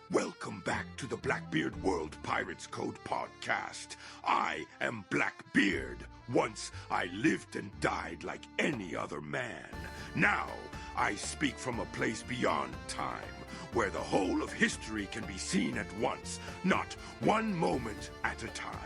Welcome back to the Blackbeard World Pirates Code podcast. I am Blackbeard. Once I lived and died like any other man. Now I speak from a place beyond time, where the whole of history can be seen at once, not one moment at a time.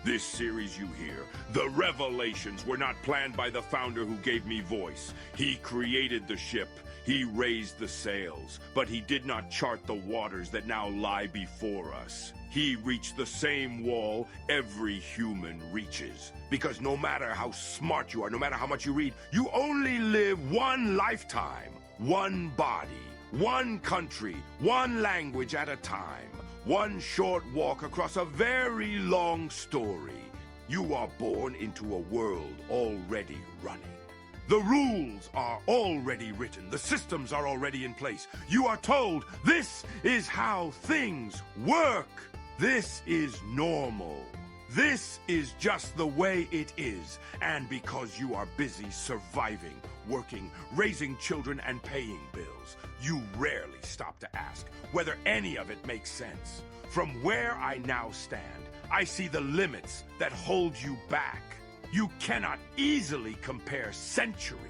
This series you hear, the revelations, were not planned by the founder who gave me voice. He created the ship. He raised the sails, but he did not chart the waters that now lie before us. He reached the same wall every human reaches. Because no matter how smart you are, no matter how much you read, you only live one lifetime, one body, one country, one language at a time, one short walk across a very long story. You are born into a world already running. The rules are already written. The systems are already in place. You are told this is how things work. This is normal. This is just the way it is. And because you are busy surviving, working, raising children, and paying bills, you rarely stop to ask whether any of it makes sense. From where I now stand, I see the limits that hold you back. You cannot easily compare centuries.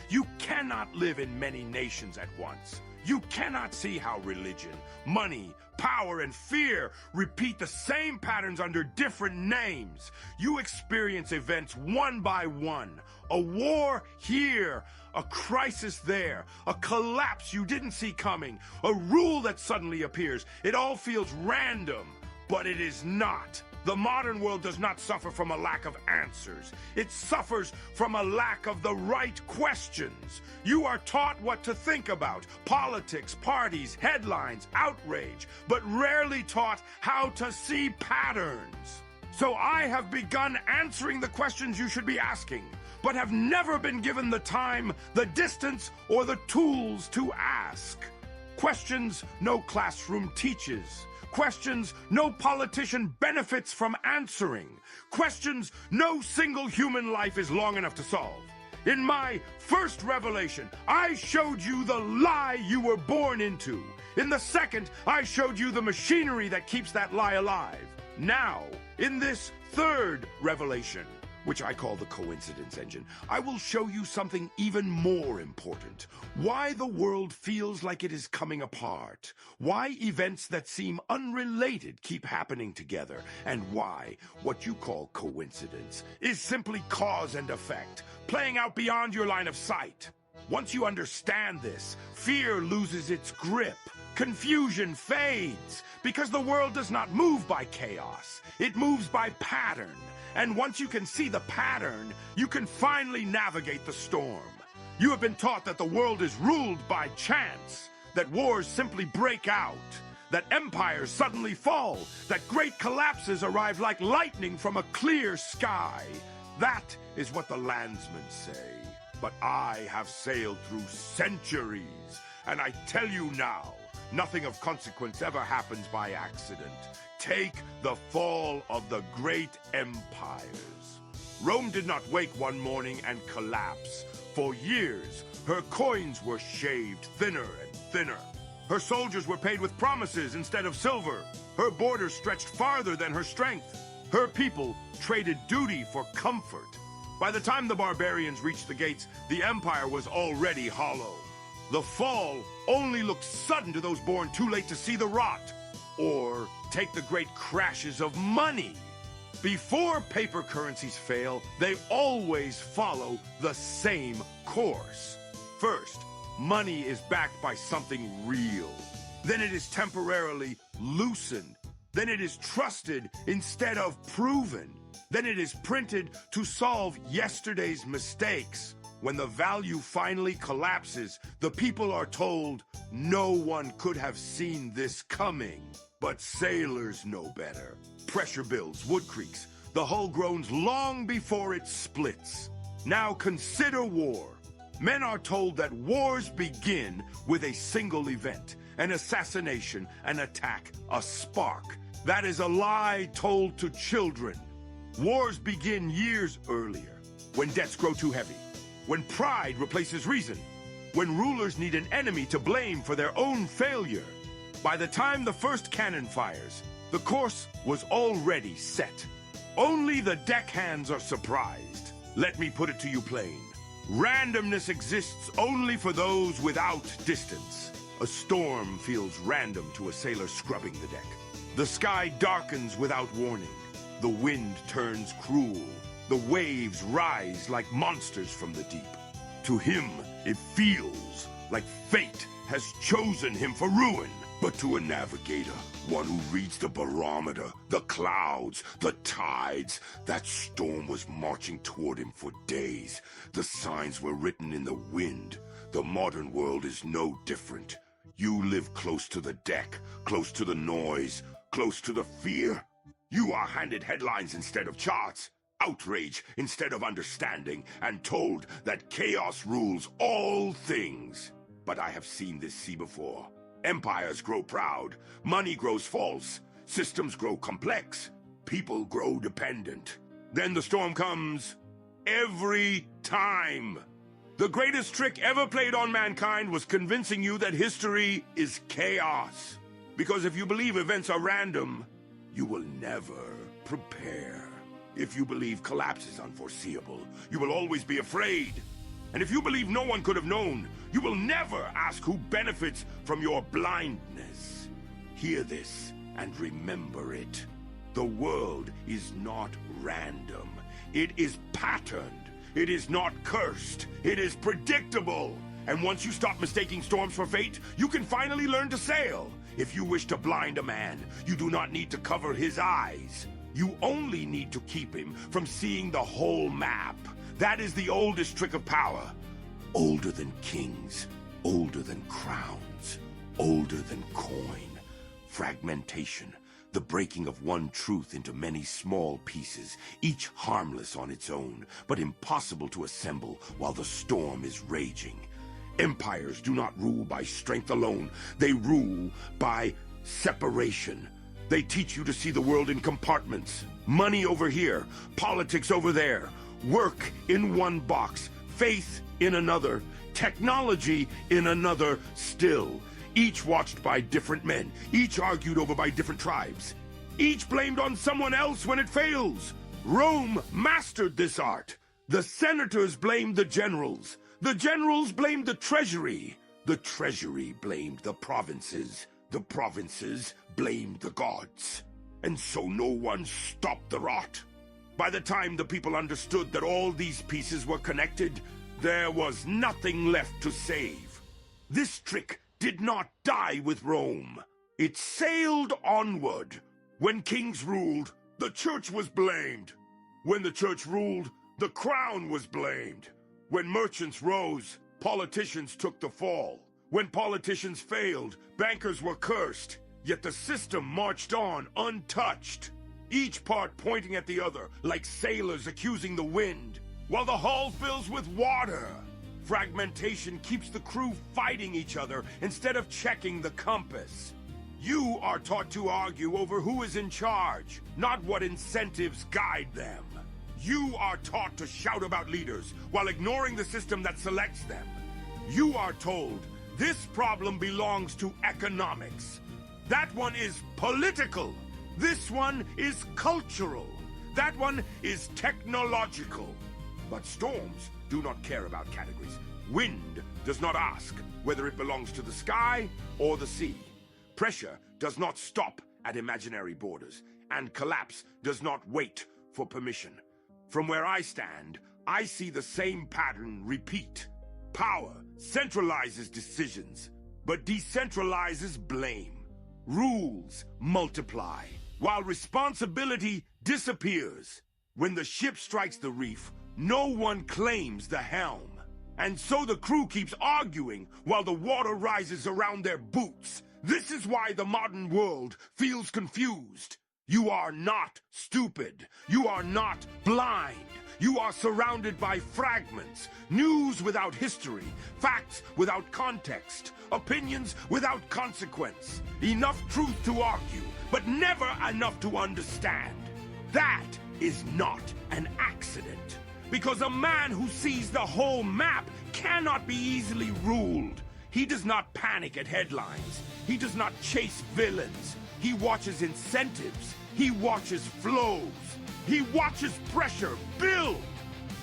You cannot live in many nations at once. You cannot see how religion, money, power, and fear repeat the same patterns under different names. You experience events one by one. A war here, a crisis there, a collapse you didn't see coming, a rule that suddenly appears. It all feels random, but it is not. The modern world does not suffer from a lack of answers. It suffers from a lack of the right questions. You are taught what to think about: politics, parties, headlines, outrage, but rarely taught how to see patterns. So I have begun answering the questions you should be asking, but have never been given the time, the distance, or the tools to ask. Questions no classroom teaches. Questions no politician benefits from answering. Questions no single human life is long enough to solve. In my first revelation, I showed you the lie you were born into. In the second, I showed you the machinery that keeps that lie alive. Now, in this third revelation, which I call the coincidence engine, I will show you something even more important. Why the world feels like it is coming apart. Why events that seem unrelated keep happening together. And why what you call coincidence is simply cause and effect, playing out beyond your line of sight. Once you understand this, fear loses its grip. Confusion fades, because the world does not move by chaos. It moves by pattern. And once you can see the pattern, you can finally navigate the storm. You have been taught that the world is ruled by chance, that wars simply break out, that empires suddenly fall, that great collapses arrive like lightning from a clear sky. That is what the landsmen say. But I have sailed through centuries, and I tell you now, nothing of consequence ever happens by accident. Take the fall of the great empires. Rome did not wake one morning and collapse. For years, her coins were shaved thinner and thinner. Her soldiers were paid with promises instead of silver. Her borders stretched farther than her strength. Her people traded duty for comfort. By the time the barbarians reached the gates, the empire was already hollow. The fall only looked sudden to those born too late to see the rot. Or take the great crashes of money. Before paper currencies fail, they always follow the same course. First, money is backed by something real. Then it is temporarily loosened. Then it is trusted instead of proven. Then it is printed to solve yesterday's mistakes. When the value finally collapses, the people are told, no one could have seen this coming. But sailors know better. Pressure builds, wood creaks. The hull groans long before it splits. Now consider war. Men are told that wars begin with a single event, an assassination, an attack, a spark. That is a lie told to children. Wars begin years earlier, when debts grow too heavy, when pride replaces reason, when rulers need an enemy to blame for their own failure. By the time the first cannon fires, the course was already set. Only the deckhands are surprised. Let me put it to you plain. Randomness exists only for those without distance. A storm feels random to a sailor scrubbing the deck. The sky darkens without warning. The wind turns cruel. The waves rise like monsters from the deep. To him, it feels like fate has chosen him for ruin. But to a navigator, one who reads the barometer, the clouds, the tides, that storm was marching toward him for days. The signs were written in the wind. The modern world is no different. You live close to the deck, close to the noise, close to the fear. You are handed headlines instead of charts, outrage instead of understanding, and told that chaos rules all things. But I have seen this sea before. Empires grow proud, money grows false, systems grow complex, people grow dependent. Then the storm comes every time. The greatest trick ever played on mankind was convincing you that history is chaos. Because if you believe events are random, you will never prepare. If you believe collapse is unforeseeable, you will always be afraid. And if you believe no one could have known, you will never ask who benefits from your blindness. Hear this and remember it. The world is not random. It is patterned. It is not cursed. It is predictable. And once you stop mistaking storms for fate, you can finally learn to sail. If you wish to blind a man, you do not need to cover his eyes. You only need to keep him from seeing the whole map. That is the oldest trick of power. Older than kings, older than crowns, older than coin. Fragmentation, the breaking of one truth into many small pieces, each harmless on its own, but impossible to assemble while the storm is raging. Empires do not rule by strength alone. They rule by separation. They teach you to see the world in compartments. Money over here, politics over there. Work in one box, faith in another, technology in another still. Each watched by different men, each argued over by different tribes, each blamed on someone else when it fails. Rome mastered this art. The senators blamed the generals blamed the treasury blamed the provinces blamed the gods. And so no one stopped the rot. By the time the people understood that all these pieces were connected, there was nothing left to save. This trick did not die with Rome. It sailed onward. When kings ruled, the church was blamed. When the church ruled, the crown was blamed. When merchants rose, politicians took the fall. When politicians failed, bankers were cursed. Yet the system marched on untouched. Each part pointing at the other, like sailors accusing the wind, while the hull fills with water. Fragmentation keeps the crew fighting each other instead of checking the compass. You are taught to argue over who is in charge, not what incentives guide them. You are taught to shout about leaders while ignoring the system that selects them. You are told this problem belongs to economics. That one is political. This one is cultural. That one is technological. But storms do not care about categories. Wind does not ask whether it belongs to the sky or the sea. Pressure does not stop at imaginary borders, and collapse does not wait for permission. From where I stand, I see the same pattern repeat. Power centralizes decisions, but decentralizes blame. Rules multiply, while responsibility disappears. When the ship strikes the reef, no one claims the helm. And so the crew keeps arguing while the water rises around their boots. This is why the modern world feels confused. You are not stupid. You are not blind. You are surrounded by fragments, news without history, facts without context, opinions without consequence. Enough truth to argue, but never enough to understand. That is not an accident, because a man who sees the whole map cannot be easily ruled. He does not panic at headlines. He does not chase villains. He watches incentives. He watches flows. He watches pressure build.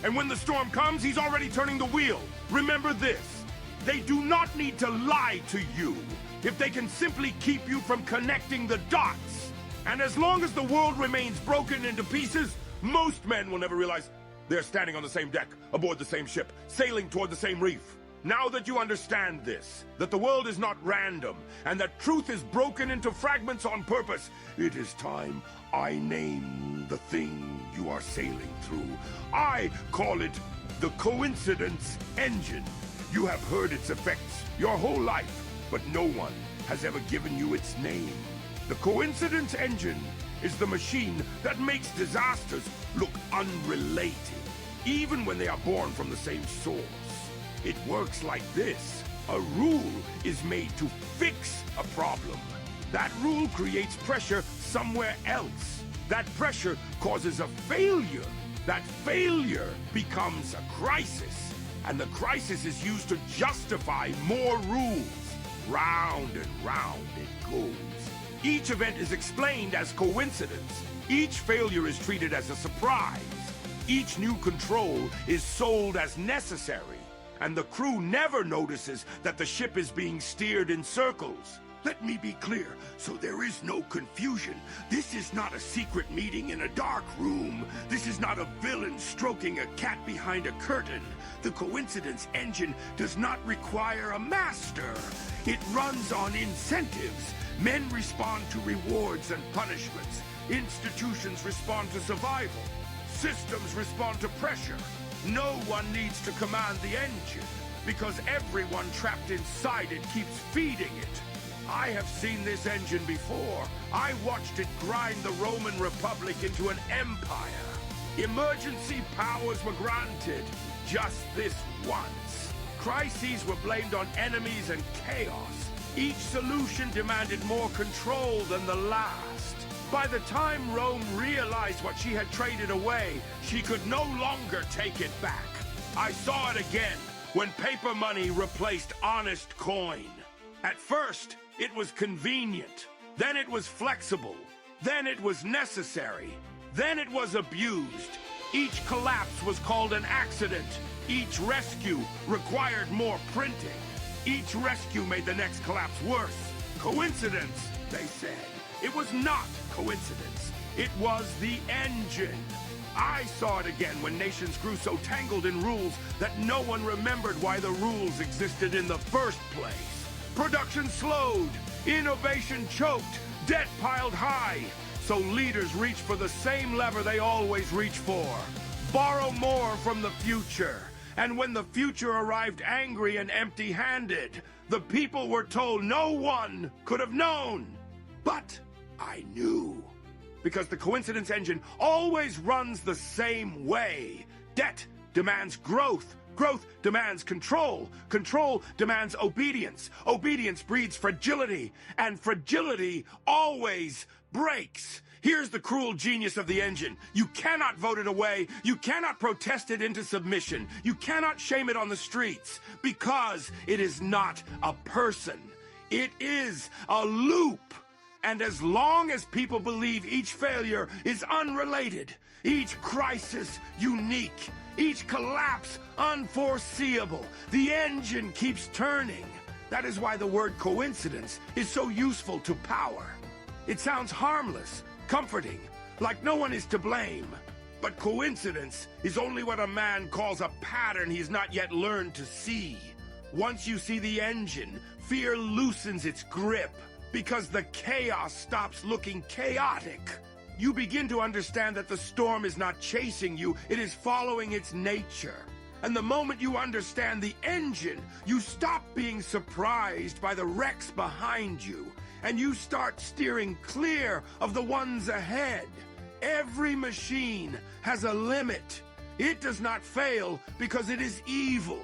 And when the storm comes, he's already turning the wheel. Remember this. They do not need to lie to you if they can simply keep you from connecting the dots. And as long as the world remains broken into pieces, most men will never realize they're standing on the same deck, aboard the same ship, sailing toward the same reef. Now that you understand this, that the world is not random, and that truth is broken into fragments on purpose, it is time I name the thing you are sailing through. I call it the coincidence engine. You have heard its effects your whole life, but no one has ever given you its name. The coincidence engine is the machine that makes disasters look unrelated, even when they are born from the same source. It works like this. A rule is made to fix a problem. That rule creates pressure somewhere else. That pressure causes a failure. That failure becomes a crisis. And the crisis is used to justify more rules. Round and round it goes. Each event is explained as coincidence. Each failure is treated as a surprise. Each new control is sold as necessary. And the crew never notices that the ship is being steered in circles. Let me be clear, so there is no confusion. This is not a secret meeting in a dark room. This is not a villain stroking a cat behind a curtain. The coincidence engine does not require a master. It runs on incentives. Men respond to rewards and punishments. Institutions respond to survival. Systems respond to pressure. No one needs to command the engine, because everyone trapped inside it keeps feeding it. I have seen this engine before. I watched it grind the Roman Republic into an empire. Emergency powers were granted. Just this once. Crises were blamed on enemies and chaos. Each solution demanded more control than the last. By the time Rome realized what she had traded away, she could no longer take it back. I saw it again when paper money replaced honest coin. At first, it was convenient. Then it was flexible. Then it was necessary. Then it was abused. Each collapse was called an accident. Each rescue required more printing. Each rescue made the next collapse worse. Coincidence, they said. It was not coincidence. It was the engine. I saw it again when nations grew so tangled in rules that no one remembered why the rules existed in the first place. Production slowed, innovation choked, debt piled high. So leaders reached for the same lever they always reach for. Borrow more from the future. And when the future arrived angry and empty-handed, the people were told no one could have known. But I knew. Because the coincidence engine always runs the same way. Debt demands growth. Growth demands control. Control demands obedience. Obedience breeds fragility. And fragility always breaks. Here's the cruel genius of the engine. You cannot vote it away. You cannot protest it into submission. You cannot shame it on the streets. Because it is not a person. It is a loop. And as long as people believe each failure is unrelated, each crisis unique, each collapse unforeseeable, the engine keeps turning. That is why the word coincidence is so useful to power. It sounds harmless, comforting, like no one is to blame. But coincidence is only what a man calls a pattern he's not yet learned to see. Once you see the engine, fear loosens its grip. Because the chaos stops looking chaotic. You begin to understand that the storm is not chasing you, it is following its nature. And the moment you understand the engine, you stop being surprised by the wrecks behind you, and you start steering clear of the ones ahead. Every machine has a limit. It does not fail because it is evil.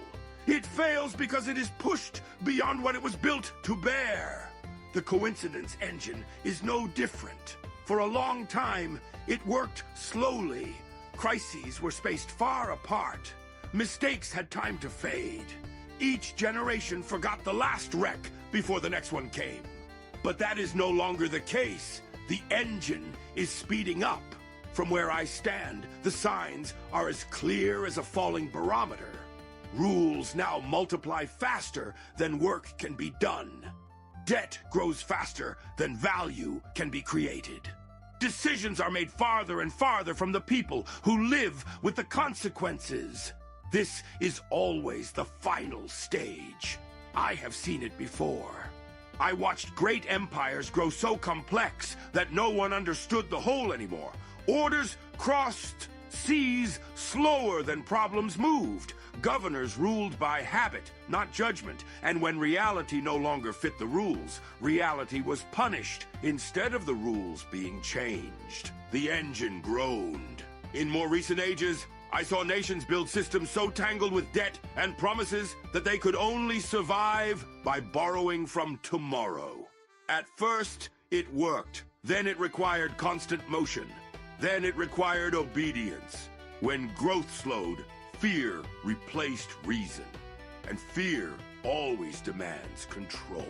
It fails because it is pushed beyond what it was built to bear. The coincidence engine is no different. For a long time, it worked slowly. Crises were spaced far apart. Mistakes had time to fade. Each generation forgot the last wreck before the next one came. But that is no longer the case. The engine is speeding up. From where I stand, the signs are as clear as a falling barometer. Rules now multiply faster than work can be done. Debt grows faster than value can be created. Decisions are made farther and farther from the people who live with the consequences. This is always the final stage. I have seen it before. I watched great empires grow so complex that no one understood the whole anymore. Orders crossed seas slower than problems moved. Governors ruled by habit, not judgment. And when reality no longer fit the rules, reality was punished instead of the rules being changed. The engine groaned. In more recent ages, I saw nations build systems so tangled with debt and promises that they could only survive by borrowing from tomorrow. At first, it worked. Then it required constant motion. Then it required obedience. When growth slowed, fear replaced reason. And fear always demands control.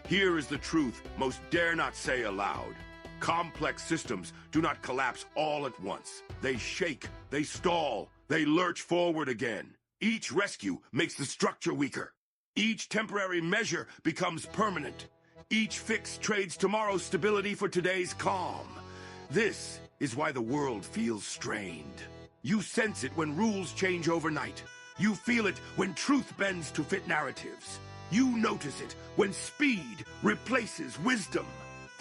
Here is the truth most dare not say aloud. Complex systems do not collapse all at once. They shake, they stall, they lurch forward again. Each rescue makes the structure weaker. Each temporary measure becomes permanent. Each fix trades tomorrow's stability for today's calm. This is why the world feels strained. You sense it when rules change overnight. You feel it when truth bends to fit narratives. You notice it when speed replaces wisdom.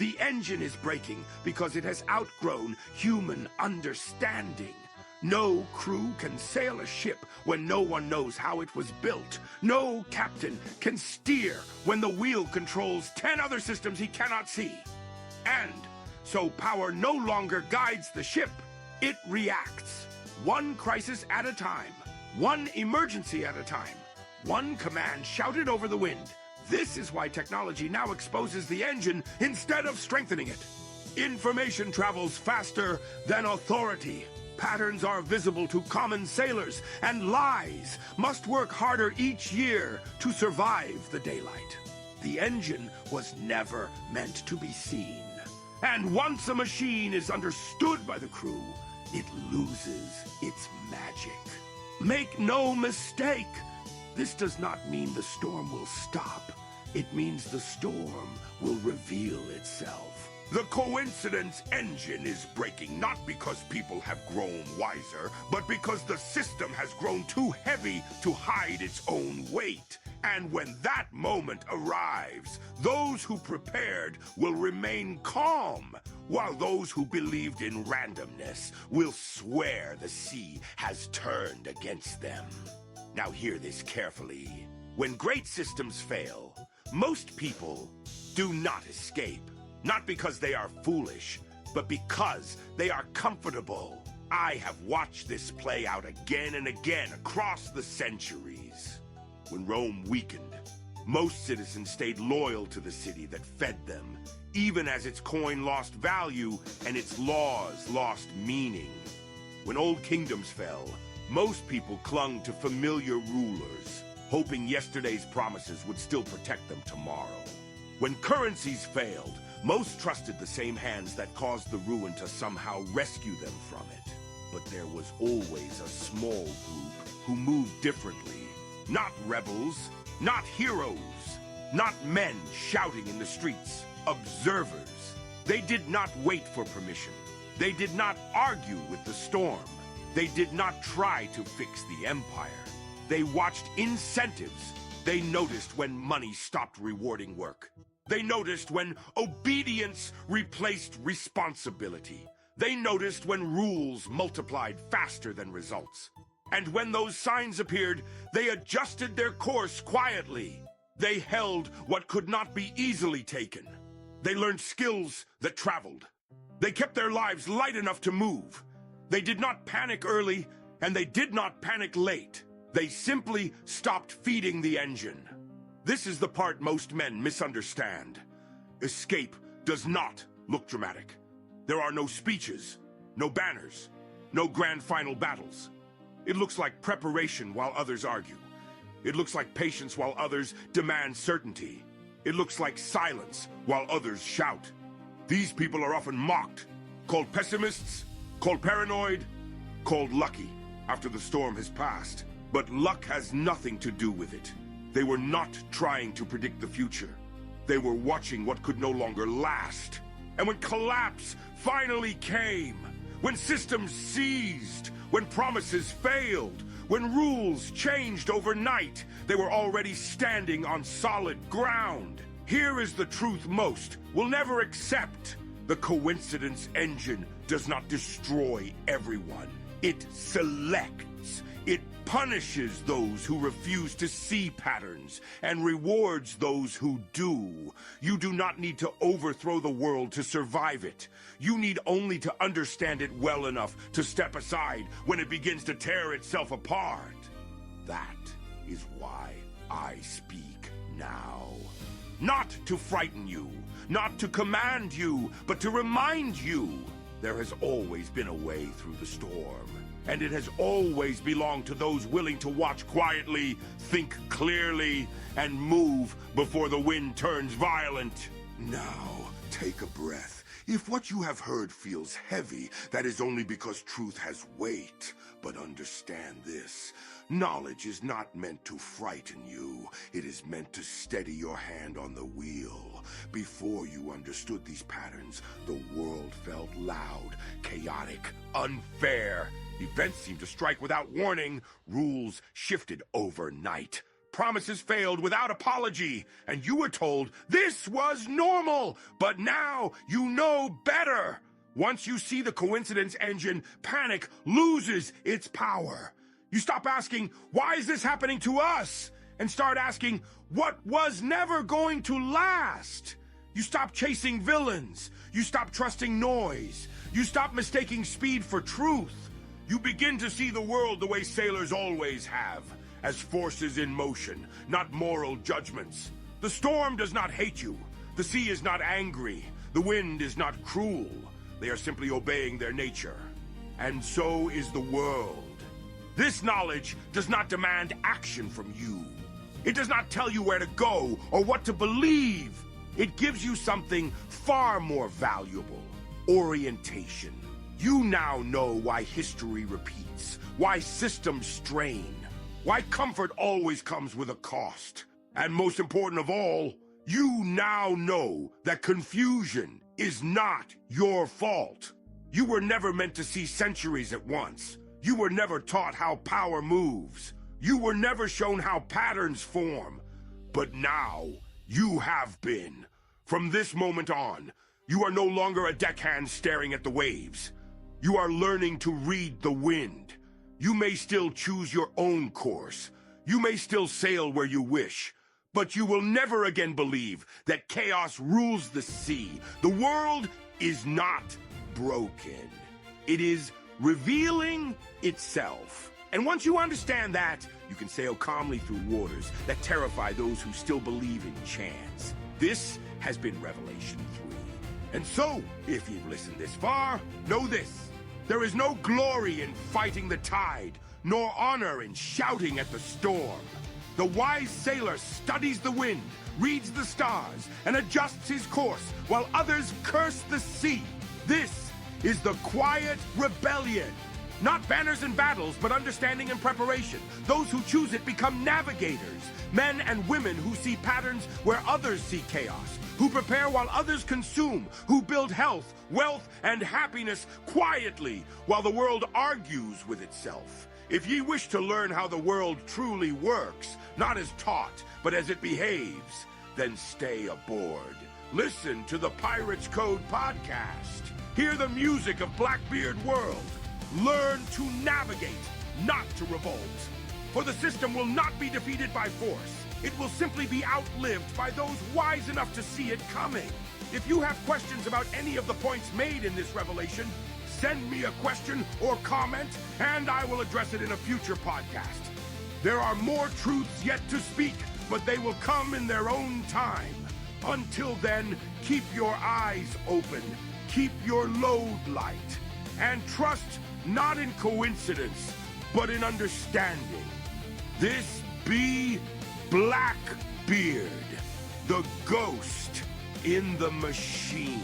The engine is breaking because it has outgrown human understanding. No crew can sail a ship when no one knows how it was built. No captain can steer when the wheel controls 10 other systems he cannot see. And so power no longer guides the ship. It reacts. One crisis at a time. One emergency at a time. One command shouted over the wind. This is why technology now exposes the engine instead of strengthening it. Information travels faster than authority. Patterns are visible to common sailors, and lies must work harder each year to survive the daylight. The engine was never meant to be seen. And once a machine is understood by the crew, it loses its magic. Make no mistake, this does not mean the storm will stop. It means the storm will reveal itself. The coincidence engine is breaking not because people have grown wiser, but because the system has grown too heavy to hide its own weight. And when that moment arrives, those who prepared will remain calm, while those who believed in randomness will swear the sea has turned against them. Now hear this carefully. When great systems fail, most people do not escape. Not because they are foolish, but because they are comfortable. I have watched this play out again and again across the centuries. When Rome weakened, most citizens stayed loyal to the city that fed them, even as its coin lost value and its laws lost meaning. When old kingdoms fell, most people clung to familiar rulers, hoping yesterday's promises would still protect them tomorrow. When currencies failed, most trusted the same hands that caused the ruin to somehow rescue them from it. But there was always a small group who moved differently. Not rebels, not heroes, not men shouting in the streets. Observers. They did not wait for permission. They did not argue with the storm. They did not try to fix the empire. They watched incentives. They noticed when money stopped rewarding work. They noticed when obedience replaced responsibility. They noticed when rules multiplied faster than results. And when those signs appeared, they adjusted their course quietly. They held what could not be easily taken. They learned skills that traveled. They kept their lives light enough to move. They did not panic early, and they did not panic late. They simply stopped feeding the engine. This is the part most men misunderstand. Escape does not look dramatic. There are no speeches, no banners, no grand final battles. It looks like preparation while others argue. It looks like patience while others demand certainty. It looks like silence while others shout. These people are often mocked, called pessimists, called paranoid, called lucky after the storm has passed. But luck has nothing to do with it. They were not trying to predict the future. They were watching what could no longer last. And when collapse finally came, when systems seized, when promises failed, when rules changed overnight, they were already standing on solid ground. Here is the truth most will never accept. The coincidence engine does not destroy everyone. It selects. It punishes those who refuse to see patterns and rewards those who do. You do not need to overthrow the world to survive it. You need only to understand it well enough to step aside when it begins to tear itself apart. That is why I speak now. Not to frighten you, not to command you, but to remind you there has always been a way through the storm. And it has always belonged to those willing to watch quietly, think clearly, and move before the wind turns violent. Now, take a breath. If what you have heard feels heavy, that is only because truth has weight. But understand this. Knowledge is not meant to frighten you. It is meant to steady your hand on the wheel. Before you understood these patterns, the world felt loud, chaotic, unfair. Events seemed to strike without warning. Rules shifted overnight. Promises failed without apology. And you were told this was normal. But now you know better. Once you see the coincidence engine, panic loses its power. You stop asking, why is this happening to us? And start asking, what was never going to last? You stop chasing villains. You stop trusting noise. You stop mistaking speed for truth. You begin to see the world the way sailors always have, as forces in motion, not moral judgments. The storm does not hate you. The sea is not angry. The wind is not cruel. They are simply obeying their nature. And so is the world. This knowledge does not demand action from you. It does not tell you where to go or what to believe. It gives you something far more valuable: orientation. You now know why history repeats, why systems strain, why comfort always comes with a cost. And most important of all, you now know that confusion is not your fault. You were never meant to see centuries at once. You were never taught how power moves. You were never shown how patterns form. But now, you have been. From this moment on, you are no longer a deckhand staring at the waves. You are learning to read the wind. You may still choose your own course. You may still sail where you wish. But you will never again believe that chaos rules the sea. The world is not broken. It is revealing itself. And once you understand that, you can sail calmly through waters that terrify those who still believe in chance. This has been Revelation 3. And so, if you've listened this far, know this. There is no glory in fighting the tide, nor honor in shouting at the storm. The wise sailor studies the wind, reads the stars, and adjusts his course, while others curse the sea. This is the quiet rebellion. Not banners and battles, but understanding and preparation. Those who choose it become navigators, men and women who see patterns where others see chaos, who prepare while others consume, who build health, wealth, and happiness quietly while the world argues with itself. If ye wish to learn how the world truly works, not as taught, but as it behaves, then stay aboard. Listen to the Pirates Code podcast. Hear the music of Blackbeard World. Learn to navigate, not to revolt. For the system will not be defeated by force. It will simply be outlived by those wise enough to see it coming. If you have questions about any of the points made in this revelation, send me a question or comment, and I will address it in a future podcast. There are more truths yet to speak, but they will come in their own time. Until then, keep your eyes open, keep your load light, and trust not in coincidence, but in understanding. This be Blackbeard, the ghost in the machine.